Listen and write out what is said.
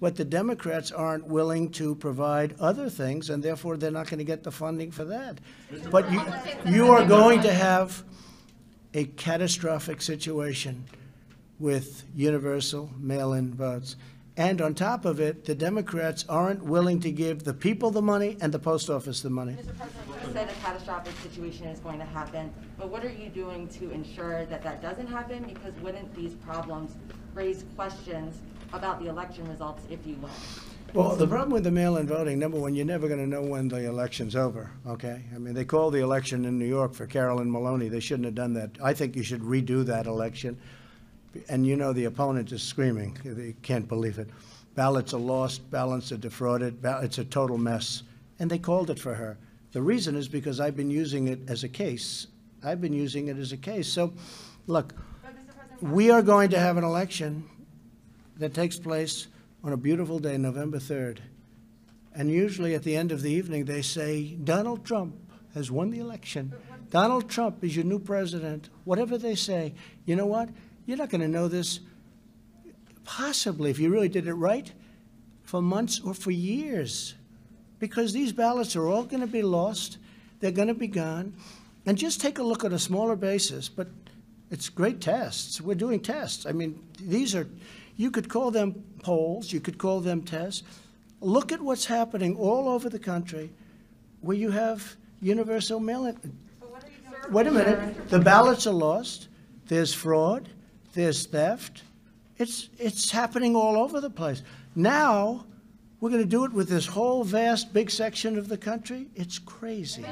But the Democrats aren't willing to provide other things, and therefore they're not going to get the funding for that. But you are going to have a catastrophic situation with universal mail-in votes. And on top of it, the Democrats aren't willing to give the people the money and the post office the money. Mr. President, you said a catastrophic situation is going to happen, but what are you doing to ensure that that doesn't happen? Because wouldn't these problems raise questions about the election results if you win? Well, the problem with the mail-in voting, number one, you're never going to know when the election's over, okay? I mean, they called the election in New York for Carolyn Maloney. They shouldn't have done that. I think you should redo that election. And you know the opponent is screaming. They can't believe it. Ballots are lost. Ballots are defrauded. It's a total mess. And they called it for her. The reason is because I've been using it as a case. I've been using it as a case. So, look, we are going to have an election that takes place on a beautiful day, November 3rd. And usually at the end of the evening, they say, Donald Trump has won the election. Donald Trump is your new president. Whatever they say, you know what? You're not going to know this, possibly, if you really did it right, for months or for years. Because these ballots are all going to be lost. They're going to be gone. And just take a look at a smaller basis. But it's great tests. We're doing tests. I mean, these are, you could call them polls. You could call them tests. Look at what's happening all over the country where you have universal mail-in. Wait a minute. The ballots are lost. There's fraud. There's theft. It's happening all over the place. Now, we're going to do it with this whole vast, big section of the country. It's crazy.